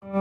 Hi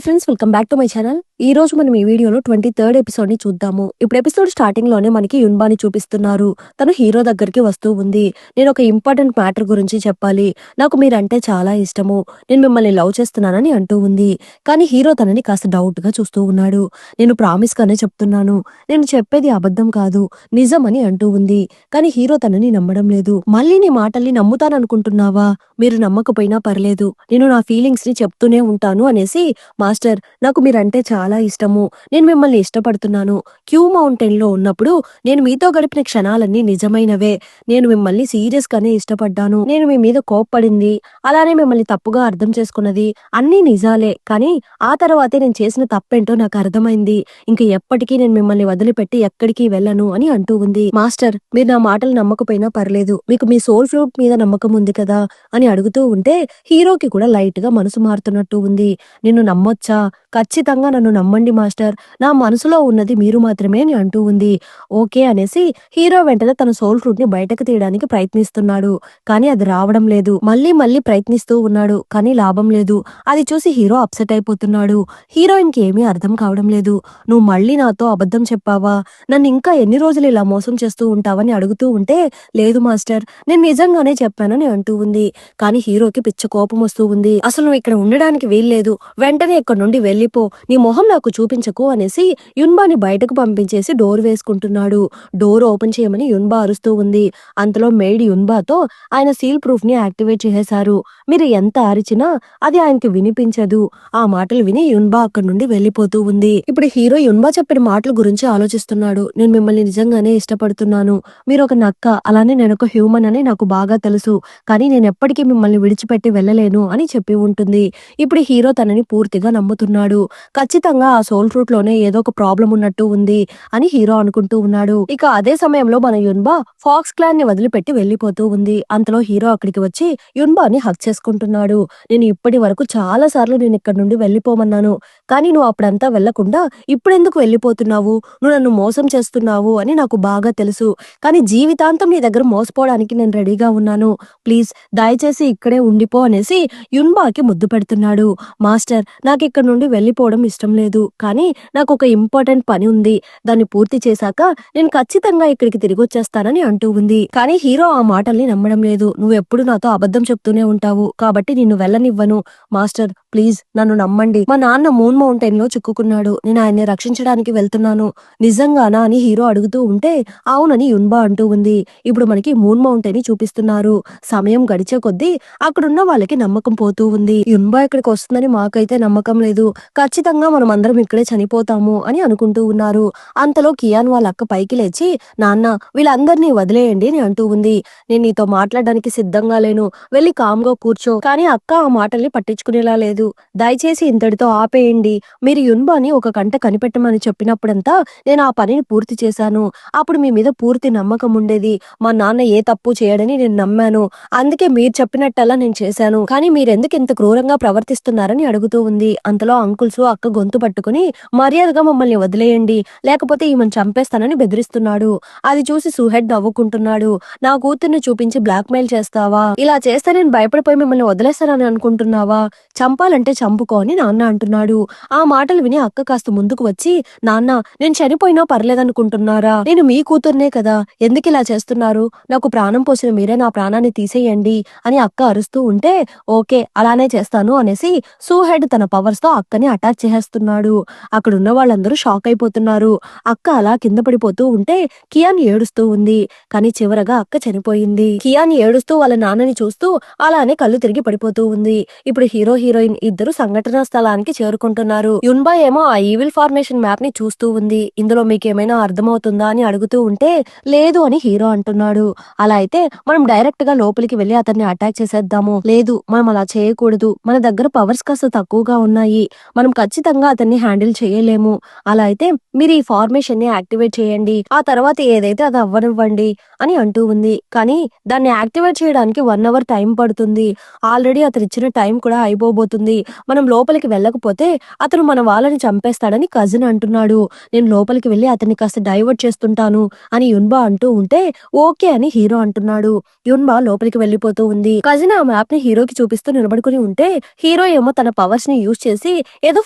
friends, welcome back to my channel. ఈ రోజు మనం ఈ వీడియోలో 23rd ఎపిసోడ్ ని చూద్దాము. ఇప్పుడు ఎపిసోడ్ స్టార్టింగ్ లోనే మనకి యున్బాని చూపిస్తున్నారు. తను హీరో దగ్గరికి వస్తూ ఉంది. నేను ఒక ఇంపార్టెంట్ మ్యాటర్ గురించి చెప్పాలి. నాకు మీరంటే చాలా ఇష్టము. నేను మిమ్మల్ని లవ్ చేస్తున్నానని అంటూ ఉంది. కానీ హీరో తనని కాస్త డౌట్ గా చూస్తూ ఉన్నాడు. నేను ప్రామిస్ గానే చెప్తున్నాను. నేను చెప్పేది అబద్ధం కాదు, నిజం అని అంటూ ఉంది. కానీ హీరో తనని నమ్మడం లేదు. మళ్ళీ నీ మాటల్ని నమ్ముతాననుకుంటున్నావా? మీరు నమ్మకపోయినా పర్లేదు, నేను నా ఫీలింగ్స్ ని చెప్తూనే ఉంటాను అనేసి, మాస్టర్ నాకు మీరంటే చాలా ఇష్టము. నేను మిమ్మల్ని ఇష్టపడుతున్నాను. క్యూ మౌంటైన్ లో ఉన్నప్పుడు నేను మీతో గడిపిన క్షణాలన్నీ నిజమైనవే. నేను మిమ్మల్ని సీరియస్ గానే ఇష్టపడ్డాను. నేను మీ మీద కోప్పడింది, అలానే మిమ్మల్ని తప్పుగా అర్థం చేసుకున్నది అన్నీ నిజాలే. కానీ ఆ తర్వాతే నేను చేసిన తప్పేంటో నాకు అర్థమైంది. ఇంక ఎప్పటికీ నేను మిమ్మల్ని వదిలిపెట్టి ఎక్కడికి వెళ్ళను అని అంటూ ఉంది. మాస్టర్ మీరు నా మాటలు నమ్మకపోయినా పర్లేదు, మీకు మీ సోల్ ఫ్రూట్ మీద నమ్మకం ఉంది కదా అని అడుగుతూ ఉంటే హీరోకి కూడా లైట్ గా మనసు మారుతున్నట్టు ఉంది. నిన్ను నమ్మొచ్చా? ఖచ్చితంగా నన్ను నమ్మండి మాస్టర్, నా మనసులో ఉన్నది మీరు మాత్రమే అని అంటూ ఉంది. ఓకే అనేసి హీరో వెంటనే తన సోల్ ఫ్రూట్ ని బయటకు తీయడానికి ప్రయత్నిస్తున్నాడు. కానీ అది రావడం లేదు. మళ్ళీ మళ్ళీ ప్రయత్నిస్తూ ఉన్నాడు, కానీ లాభం లేదు. అది చూసి హీరో అప్సెట్ అయిపోతున్నాడు. హీరోయిన్ కి ఏమీ అర్థం కావడం లేదు. నువ్వు మళ్ళీ నాతో అబద్ధం చెప్పావా? నన్ను ఇంకా ఎన్ని రోజులు ఇలా మోసం చేస్తూ ఉంటావని అడుగుతూ ఉంటే, లేదు మాస్టర్ నేను నిజంగానే చెప్పానని అంటూ ఉంది. కానీ హీరోకి పిచ్చ కోపం వస్తూ ఉంది. అసలు నువ్వు ఇక్కడ ఉండడానికి వీల్లేదు, వెంటనే ఇక్కడ నుండి వెళ్ళిపో, నీ మొహం నాకు చూపించకు అనేసి యున్బాని బయటకు పంపించేసి డోర్ వేసుకుంటున్నాడు. డోర్ ఓపెన్ చేయమని యున్బా అరుస్తూ ఉంది. అంతలో మెయిడ్ యున్బాతో ఆయన సీల్ ప్రూఫ్ ని యాక్టివేట్ చేసేశారు. మీరు ఎంత అరిచినా అది ఆయనకి వినిపించదు. ఆ మాటలు విని యున్బా అక్కడి నుండి వెళ్ళిపోతూ ఉంది. ఇప్పుడు హీరో యున్బా చెప్పిన మాటల గురించి ఆలోచిస్తున్నాడు. నేను మిమ్మల్ని నిజంగానే ఇష్టపడుతున్నాను. మీరు ఒక నక్క, అలానే నేను ఒక హ్యూమన్ అని నాకు బాగా తెలుసు. కానీ నేను ఎప్పటికీ మిమ్మల్ని విడిచిపెట్టి వెళ్ళలేను అని చెప్పి ఉంటుంది. ఇప్పుడు హీరో తనని పూర్తిగా నమ్ముతున్నాడు. ఖచ్చితంగా ఆ సోల్ ఫ్రూట్ లోనే ఏదో ఒక ప్రాబ్లం ఉన్నట్టు ఉంది అని హీరో అనుకుంటూ ఉన్నాడు. ఇక అదే సమయంలో మన యున్బా ఫాక్స్ క్లాన్ ని వదిలిపెట్టి వెళ్ళిపోతూ ఉంది. అంతలో హీరో అక్కడికి వచ్చి యున్బాని హక్ చేసుకుంటున్నాడు. నేను ఇప్పటి వరకు చాలా సార్లు నేను ఇక్కడ నుండి వెళ్ళిపోమన్నాను, కానీ నువ్వు అప్పుడంతా వెళ్లకుండా ఇప్పుడెందుకు వెళ్ళిపోతున్నావు? నువ్వు నన్ను మోసం చేస్తున్నావు అని నాకు బాగా తెలుసు. కానీ జీవితాంతం నీ దగ్గర మోసపోవడానికి నేను రెడీగా ఉన్నాను. ప్లీజ్ దయచేసి ఇక్కడే ఉండిపో అనేసి యున్బాకి ముద్దు పెడుతున్నాడు. మాస్టర్ నాకు ఇక్కడ నుండి వెళ్ళిపోవడం ఇష్టం లేదు, కానీ నాకు ఒక ఇంపార్టెంట్ పని ఉంది. దాన్ని పూర్తి చేశాక నేను ఖచ్చితంగా ఇక్కడికి తిరిగి వచ్చేస్తానని అంటూ ఉంది. కానీ హీరో ఆ మాటల్ని నమ్మడం లేదు. నువ్వు ఎప్పుడు నాతో అబద్ధం చెప్తూనే ఉంటావు, కాబట్టి నిన్ను వెళ్ళనివ్వను. మాస్టర్ ప్లీజ్ నన్ను నమ్మండి. మా నాన్న మూన్ మౌంటైన్ లో చిక్కుకున్నాడు, నేను ఆయన్ని రక్షించడానికి వెళ్తున్నాను. నిజంగానా అని హీరో అడుగుతూ ఉంటే అవునని యున్బా అంటూ ఉంది. ఇప్పుడు మనకి మూన్ మౌంటైన్ ని చూపిస్తున్నారు. సమయం గడిచే కొద్దీ అక్కడున్న వాళ్ళకి నమ్మకం పోతూ ఉంది. యున్బా ఇక్కడికి వస్తుందని మాకైతే నమ్మకం లేదు. ఖచ్చితంగా మనం అందరం ఇక్కడే చనిపోతాము అని అనుకుంటూ ఉన్నారు. అంతలో కియాన్ వాళ్ళ అక్క పైకి లేచి, నాన్న వీళ్ళందరినీ వదిలేయండి అని అంటూ ఉంది. నేను నీతో మాట్లాడడానికి సిద్ధంగా లేను, వెళ్ళి కామ్గా కూర్చో. కానీ అక్క ఆ మాటల్ని పట్టించుకునేలా లేదు. దయచేసి ఇంతటితో ఆపేయండి. మీరు యున్బాని ఒక కంట కనిపెట్టమని చెప్పినప్పుడంతా నేను ఆ పనిని పూర్తి చేశాను. అప్పుడు మీ మీద పూర్తి నమ్మకం ఉండేది. మా నాన్న ఏ తప్పు చేయడని నేను నమ్మాను. అందుకే మీరు చెప్పినట్టల్లా నేను చేశాను. కానీ మీరెందుకు ఇంత క్రూరంగా ప్రవర్తిస్తున్నారని అడుగుతూ ఉంది. అంతలో అంకుల్స్ అక్క గొంతు పట్టుకుని, మర్యాదగా మమ్మల్ని వదిలేయండి, లేకపోతే ఈమెను చంపేస్తానని బెదిరిస్తున్నాడు. అది చూసి సుహెడ్ నవ్వుకుంటున్నాడు. నా కూతుర్ని చూపించి బ్లాక్ మెయిల్ చేస్తావా? ఇలా చేస్తే నేను భయపడిపోయి మిమ్మల్ని వదిలేస్తానని అనుకుంటున్నావా? చంపాలంటే చంపుకో అని నాన్న అంటున్నాడు. ఆ మాటలు విని అక్క కాస్త ముందుకు వచ్చి, నాన్న నేను చనిపోయినా పర్లేదనుకుంటున్నారా? నేను మీ కూతుర్నే కదా, ఎందుకు ఇలా చేస్తున్నారు? నాకు ప్రాణం పోసిన మీరే నా ప్రాణాన్ని తీసేయండి అని అక్క అరుస్తూ ఉంటే, ఓకే అలానే చేస్తాను అనేసి సూహెడ్ తన పవర్స్ తో అక్కని అటాక్ చేసేస్తున్నాడు. అక్కడున్న వాళ్ళందరూ షాక్ అయిపోతున్నారు. అక్క అలా కింద పడిపోతూ ఉంటే కియాన్ ఏడుస్తూ ఉంది. కానీ చివరగా అక్క చనిపోయింది. కియాన్ ఏడుస్తూ వాళ్ళ నాన్నని చూస్తూ అలానే కళ్ళు తిరిగి పడిపోతూ ఉంది. ఇప్పుడు హీరో హీరోయిన్ ఇద్దరు సంఘటనా స్థలానికి చేరుకుంటున్నారు. యున్బా ఏమో ఆ ఈవిల్ ఫార్మేషన్ మ్యాప్ ని చూస్తూ ఉంది. ఇందులో మీకేమైనా అర్థమవుతుందా అని అడుగుతూ ఉంటే లేదు అని హీరో అంటున్నాడు. అలా అయితే మనం డైరెక్ట్ గా లోపలికి వెళ్లి అతన్ని అటాక్ చేసేద్దాము. లేదు మనం అలా చేయకూడదు, మన దగ్గర పవర్స్ కాస్త తక్కువగా ఉన్నాయి, మనం ఖచ్చితంగా అతన్ని హ్యాండిల్ చేయలేము. అలా అయితే మీరు ఈ ఫార్మేషన్ ని యాక్టివేట్ చేయండి, ఆ తర్వాత ఏదైతే అది అవ్వనివ్వండి అని అంటూ ఉంది. కానీ దాన్ని యాక్టివేట్ చేయడానికి 1 అవర్ టైం పడుతుంది. ఆల్రెడీ అతను ఇచ్చిన టైం కూడా అయిపోబోతుంది. ఉంది. మనం లోపలికి వెళ్ళకపోతే అతను మన వాళ్ళని చంపేస్తాడని కజిన్ అంటున్నాడు. నేను లోపలికి వెళ్లి అతన్ని కాస్త డైవర్ట్ చేస్తుంటాను అని యున్బా అంటూ ఉంటే ఓకే అని హీరో అంటున్నాడు. యున్బా లోపలికి వెళ్ళిపోతూ ఉంది. కజిన్ ఆ మ్యాప్ ని హీరోకి చూపిస్తూ నిలబడుకుని ఉంటే హీరో ఏమో తన పవర్స్ ని యూజ్ చేసి ఏదో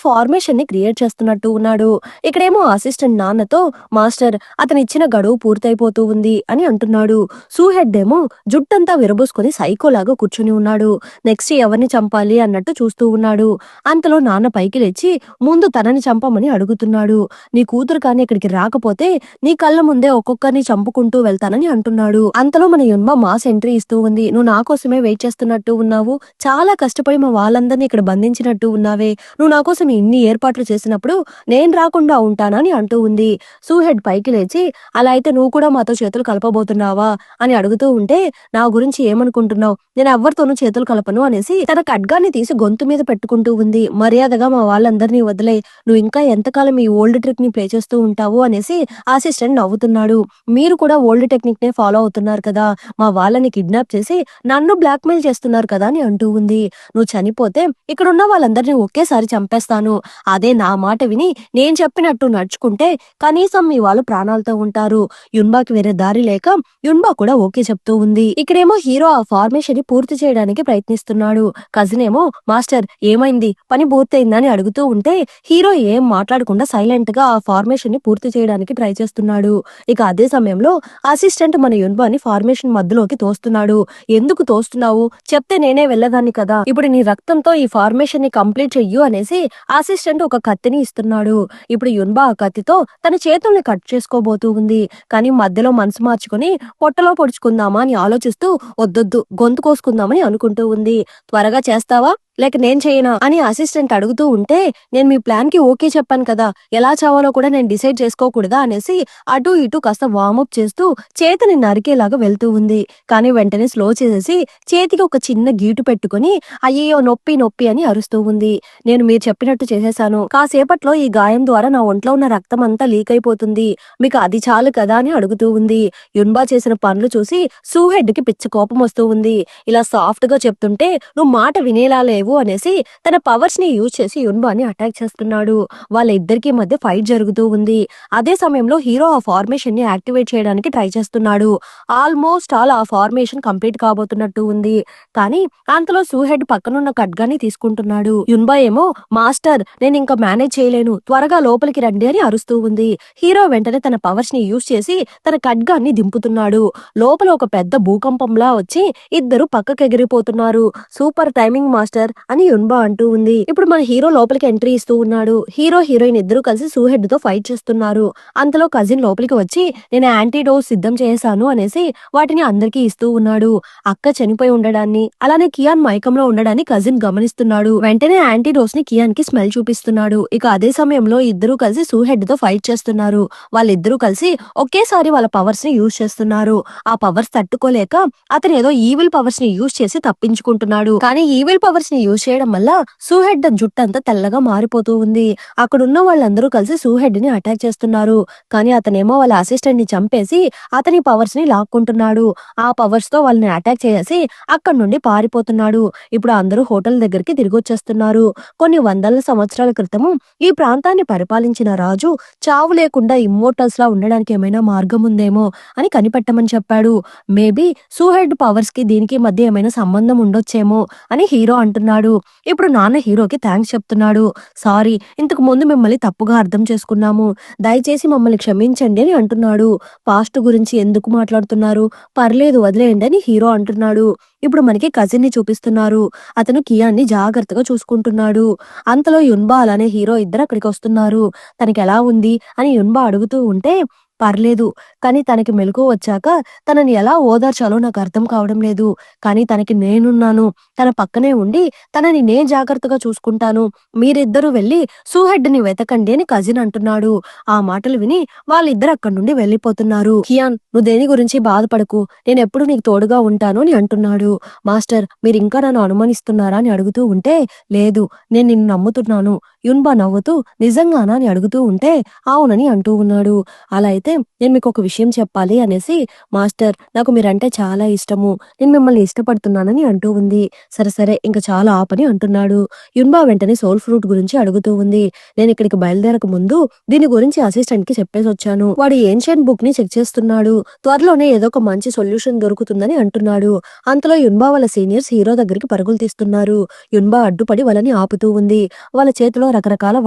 ఫార్మేషన్ ని క్రియేట్ చేస్తున్నట్టు ఉన్నాడు. ఇక్కడేమో అసిస్టెంట్ నాన్నతో మాస్టర్ అతను ఇచ్చిన గడువు పూర్తయిపోతూ ఉంది అని అంటున్నాడు. సూహెడ్ ఏమో జుట్టంతా విరబోసుకొని సైకోలాగా కూర్చుని ఉన్నాడు. నెక్స్ట్ ఎవరిని చంపాలి అన్నట్టు చూస్తూ ఉన్నాడు. అంతలో నాన్న పైకి లేచి ముందు తనని చంపమని అడుగుతున్నాడు. నీ కూతురు కానీ ఇక్కడికి రాకపోతే నీ కళ్ళ ముందే ఒక్కొక్కరిని చంపుకుంటూ వెళ్తానని అంటున్నాడు. అంతలో మన యున్బా మాస్ ఎంట్రీ ఇస్తూ ఉంది. నువ్వు నా కోసమే వెయిట్ చేస్తున్నట్టు ఉన్నావు, చాలా కష్టపడి మా వాళ్ళందరినీ ఇక్కడ బంధించినట్టు ఉన్నావే, నువ్వు నా కోసం ఇన్ని ఏర్పాట్లు చేసినప్పుడు నేను రాకుండా ఉంటానని అంటూ ఉంది. సూహెడ్ పైకి లేచి అలా అయితే నువ్వు కూడా మాతో చేతులు కలపబోతున్నావా అని అడుగుతూ ఉంటే నా గురించి ఏమనుకుంటున్నావు, నేను ఎవరితోనూ చేతులు కలపను అనేసి తన ఖడ్గాన్ని తీసి గొంతు మీద పెట్టుకుంటూ ఉంది. మర్యాదగా మా వాళ్ళందరినీ వదిలే, నువ్వు ఇంకా ఎంతకాలం ఈ ఓల్డ్ ట్రిక్ ని ప్లే చేస్తూ ఉంటావు అనేసి అసిస్టెంట్ నవ్వుతున్నాడు. మీరు కూడా ఓల్డ్ టెక్నిక్ నే ఫాలో అవుతున్నారు కదా, మా వాళ్ళని కిడ్నాప్ చేసి నన్ను బ్లాక్మెయిల్ చేస్తున్నారు కదా అని అంటూ ఉంది. నువ్వు చనిపోతే ఇక్కడున్న వాళ్ళందరినీ ఒకేసారి చంపేస్తాను, అదే నా మాట విని నేను చెప్పినట్టు నడుచుకుంటే కనీసం మీ వాళ్ళు ప్రాణాలతో ఉంటారు. యున్బాకి వేరే దారి లేక యున్బా కూడా ఓకే చెప్తూ ఉంది. ఇక్కడేమో హీరో ఆ ఫార్మేషన్ ని పూర్తి చేయడానికి ప్రయత్నిస్తున్నాడు. కజిన్ ఏమో మాస్టర్ ఏమైంది, పని పూర్తయిందని అడుగుతూ ఉంటే హీరో ఏం మాట్లాడకుండా సైలెంట్ గా ఆ ఫార్మేషన్ ని పూర్తి చేయడానికి ట్రై చేస్తున్నాడు. ఇక అదే సమయంలో అసిస్టెంట్ మన యున్బాని ఫార్మేషన్ మధ్యలోకి తోస్తున్నాడు. ఎందుకు తోస్తున్నావు, చెప్తే నేనే వెళ్ళదాన్ని కదా, ఇప్పుడు నీ రక్తంతో ఈ ఫార్మేషన్ ని కంప్లీట్ చెయ్యు అనేసి అసిస్టెంట్ ఒక కత్తిని ఇస్తున్నాడు. ఇప్పుడు యున్బా ఆ కత్తితో తన చేతుల్ని కట్ చేసుకోబోతూ ఉంది. కానీ మధ్యలో మనసు మార్చుకుని పొట్టలో పొడుచుకుందామా అని ఆలోచిస్తూ వద్దొద్దు గొంతు కోసుకుందామని అనుకుంటూ ఉంది. త్వరగా చేస్తావా లేక నేను చేయనా అని అసిస్టెంట్ అడుగుతూ ఉంటే నేను మీ ప్లాన్ కి ఓకే చెప్పాను కదా, ఎలా చావాలో కూడా నేను డిసైడ్ చేసుకోకూడదా అనేసి అటు ఇటు కాస్త వార్మప్ చేస్తూ చేతిని నరికేలాగా వెళ్తూ ఉంది. కానీ వెంటనే స్లో చేసేసి చేతికి ఒక చిన్న గీటు పెట్టుకుని అయ్యో నొప్పి నొప్పి అని అరుస్తూ ఉంది. నేను మీరు చెప్పినట్టు చేసేశాను, కాసేపట్లో ఈ గాయం ద్వారా నా ఒంట్లో ఉన్న రక్తం అంతా లీక్ అయిపోతుంది, మీకు అది చాలు కదా అని అడుగుతూ ఉంది. యున్బా చేసిన పనులు చూసి సూహెడ్ కి పిచ్చ కోపం వస్తూ ఉంది. ఇలా సాఫ్ట్ గా చెప్తుంటే నువ్వు మాట వినేలా లేవు అనేసి తన పవర్స్ ని యూజ్ చేసి యున్బాని అటాక్ చేస్తున్నాడు. వాళ్ళ ఇద్దరికి మధ్య ఫైట్ జరుగుతూ ఉంది. అదే సమయంలో హీరో ఆ ఫార్మేషన్ ని యాక్టివేట్ చేయడానికి ట్రై చేస్తున్నాడు. ఆల్మోస్ట్ ఆల్ ఆ ఫార్మేషన్ కంప్లీట్ కాబోతున్నట్టు ఉంది. కానీ అంతలో సూహెడ్ పక్కనున్న ఖడ్గాని తీసుకుంటున్నాడు. యున్బా ఏమో మాస్టర్ నేను ఇంకా మేనేజ్ చేయలేను, త్వరగా లోపలికి రండి అని అరుస్తూ ఉంది. హీరో వెంటనే తన పవర్స్ ని యూజ్ చేసి తన ఖడ్గాన్ని దింపుతున్నాడు. లోపల ఒక పెద్ద భూకంపంలా వచ్చి ఇద్దరు పక్కకి ఎగిరిపోతున్నారు. సూపర్ టైమింగ్ మాస్టర్ అని యున్బా అంటూ ఉంది. ఇప్పుడు మన హీరో లోపలికి ఎంట్రీ ఇస్తూ ఉన్నాడు. హీరో హీరోయిన్ ఇద్దరు కలిసి సూహెడ్ తో ఫైట్ చేస్తున్నారు. అంతలో కజిన్ లోపలికి వచ్చి నేను యాంటీడోస్ సిద్ధం చేశాను అనేసి వాటిని అందరికీ ఇస్తూ ఉన్నాడు. అక్క చనిపోయి ఉండడాన్ని అలానే కియాన్ మైకంలో ఉండడాన్ని కజిన్ గమనిస్తున్నాడు. వెంటనే యాంటీడోస్ ని కియాన్ కి స్మెల్ చూపిస్తున్నాడు. ఇక అదే సమయంలో ఇద్దరు కలిసి సూహెడ్ తో ఫైట్ చేస్తున్నారు. వాళ్ళిద్దరూ కలిసి ఒకేసారి వాళ్ళ పవర్స్ ని యూజ్ చేస్తున్నారు. ఆ పవర్స్ తట్టుకోలేక అతను ఏదో ఈవిల్ పవర్స్ ని యూజ్ చేసి తప్పించుకుంటున్నాడు. కానీ ఈవిల్ పవర్స్ ని యూజ్ చేయడం వల్ల సూహెడ్ జుట్టు అంతా తెల్లగా మారిపోతూ ఉంది. అక్కడున్న వాళ్ళందరూ కలిసి సూహెడ్ ని అటాక్ చేస్తున్నారు. కానీ అతనేమో వాళ్ళ అసిస్టెంట్ ని చంపేసి అతని పవర్స్ ని లాక్కుంటున్నాడు. ఆ పవర్స్ తో వాళ్ళని అటాక్ చేసి అక్కడి నుండి పారిపోతున్నాడు. ఇప్పుడు అందరూ హోటల్ దగ్గరికి తిరిగి వచ్చేస్తున్నారు. కొన్ని వందల సంవత్సరాల క్రితము ఈ ప్రాంతాన్ని పరిపాలించిన రాజు చావు లేకుండా ఇమ్మోర్టల్స్ లా ఉండడానికి ఏమైనా మార్గం ఉందేమో అని కనిపెట్టమని చెప్పాడు. మేబీ సూహెడ్ పవర్స్ కి దీనికి మధ్య ఏమైనా సంబంధం ఉండొచ్చేమో అని హీరో అంటున్నాడు. ఇప్పుడు నాన్న హీరోకి థ్యాంక్స్ చెప్తున్నాడు. సారీ, ఇంతకు ముందు మిమ్మల్ని తప్పుగా అర్థం చేసుకున్నాము, దయచేసి మమ్మల్ని క్షమించండి అని అంటున్నాడు. పాస్ట్ గురించి ఎందుకు మాట్లాడుతున్నారు, పర్లేదు వదిలేయండి అని హీరో అంటున్నాడు. ఇప్పుడు మనకి కజిన్ ని చూపిస్తున్నారు. అతను కియాన్ ని జాగ్రత్తగా చూసుకుంటున్నాడు. అంతలో యున్బా అలానే హీరో ఇద్దరు అక్కడికి వస్తున్నారు. తనకి ఎలా ఉంది అని యున్బా అడుగుతూ ఉంటే పర్లేదు, కానీ తనకి మెలకువ వచ్చాక తనని ఎలా ఓదార్చాలో నాకు అర్థం కావడం లేదు, కానీ తనకి నేనున్నాను, తన పక్కనే ఉండి తనని నేను జాగ్రత్తగా చూసుకుంటాను, మీరిద్దరూ వెళ్ళి సూహెడ్ ని వెతకండి అని కజిన్ అంటున్నాడు. ఆ మాటలు విని వాళ్ళిద్దరు అక్కడి నుండి వెళ్ళిపోతున్నారు. కియాన్ నువ్వు దేని గురించి బాధపడకు, నేను ఎప్పుడు నీకు తోడుగా ఉంటాను అని అంటున్నాడు. మాస్టర్ మీరు ఇంకా నన్ను అనుమానిస్తున్నారా అని అడుగుతూ ఉంటే లేదు, నేను నిన్ను నమ్ముతున్నాను, యున్బా నవ్వుతూ నిజంగానా అని అడుగుతూ ఉంటే అవునని అంటూ ఉన్నాడు. అలా అయితే నేను మీకొక విషయం చెప్పాలి అనేసి మాస్టర్ నాకు మీరంటే చాలా ఇష్టము. నేను మిమ్మల్ని ఇష్టపడుతున్నానని అంటూ ఉంది. సరే సరే ఇంక చాలా ఆపని అంటున్నాడు. యున్బా వెంటనే సోల్ ఫ్రూట్ గురించి అడుగుతూ ఉంది. నేనిక్కడికి బయలుదేరక ముందు దీని గురించి అసిస్టెంట్‌కి చెప్పేసొచ్చాను. వాడు ఏన్షియంట్ బుక్‌ని చెక్ చేస్తున్నాడు. త్వరలోనే ఏదో ఒక మంచి సొల్యూషన్ దొరుకుతుందని అంటున్నాడు. అంతలో యున్బా వాళ్ళ సీనియర్స్ హీరో దగ్గరికి పరుగులు తీస్తున్నారు. యున్బా అడ్డుపడి వాళ్ళని ఆపుతూ ఉంది. వాళ్ళ చేతిలో రకరకాల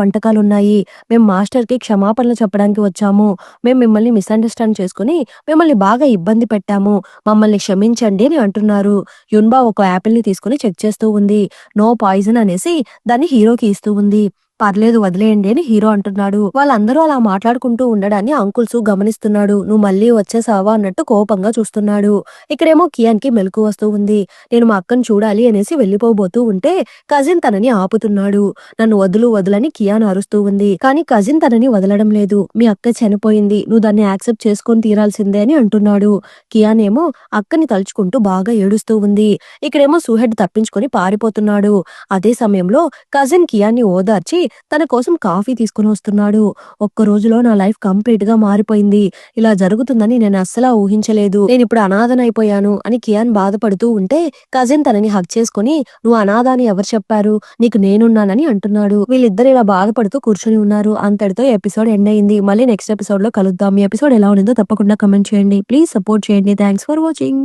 వంటకాలున్నాయి. మేం మాస్టర్‌కి క్షమాపణలు చెప్పడానికి వచ్చాము. మేం మిమ్మల్ని మిస్‌అండర్‌స్టాండ్ చేసుకొని మిమ్మల్ని బాగా ఇబ్బంది పెట్టాము. మమ్మల్ని క్షమించండి అని అంటున్నారు. యున్బా ఒక యాపిల్‌ని తీసుకొని చెక్ చేస్తూ ఉంది. నో పాయిజన్ అనేసి దాన్ని హీరోకి ఇస్తూ ఉంది. పర్లేదు వదిలేయండి అని హీరో అంటున్నాడు. వాళ్ళందరూ అలా మాట్లాడుకుంటూ ఉండడాన్ని అంకుల్సు గమనిస్తున్నాడు. నువ్వు మళ్ళీ వచ్చేసావా అన్నట్టు కోపంగా చూస్తున్నాడు. ఇక్కడేమో కియాన్‌కి మెలకువ వస్తూ ఉంది. నేను మా అక్కని చూడాలి అనేసి వెళ్ళిపోబోతూ ఉంటే కజిన్ తనని ఆపుతున్నాడు. నన్ను వదులు వదులని కియాన్ అరుస్తూ ఉంది. కానీ కజిన్ తనని వదలడం లేదు. మీ అక్క చనిపోయింది. నువ్వు దాన్ని యాక్సెప్ట్ చేసుకొని తీరాల్సిందే అని అంటున్నాడు. కియాన్ ఏమో అక్కని తలుచుకుంటూ బాగా ఏడుస్తూ ఉంది. ఇక్కడేమో సుహెడ్ తప్పించుకొని పారిపోతున్నాడు. అదే సమయంలో కజిన్ కియాన్ని ఓదార్చి తన కోసం కాఫీ తీసుకొని వస్తున్నాడు. ఒక్క రోజులో నా లైఫ్ కంప్లీట్‌గా మారిపోయింది. ఇలా జరుగుతుందని నేను అస్సలా ఊహించలేదు. నేనిప్పుడు అనాథనైపోయాను అని కియాన్ బాధపడుతూ ఉంటే కజిన్ తనని హగ్ చేసుకొని నువ్వు అనాథ అని ఎవరు చెప్పారు? నీకు నేనున్నానని అంటున్నాడు. వీళ్ళిద్దరు ఇలా బాధపడుతూ కూర్చొని ఉన్నారు. అంతటితో ఎపిసోడ్ ఎండ్ అయింది. మళ్ళీ నెక్స్ట్ ఎపిసోడ్‌లో కలుద్దాం. ఈ ఎపిసోడ్ ఎలా ఉండిందో తప్పకుండా కామెంట్ చేయండి. ప్లీజ్ సపోర్ట్ చేయండి. Thanks for watching.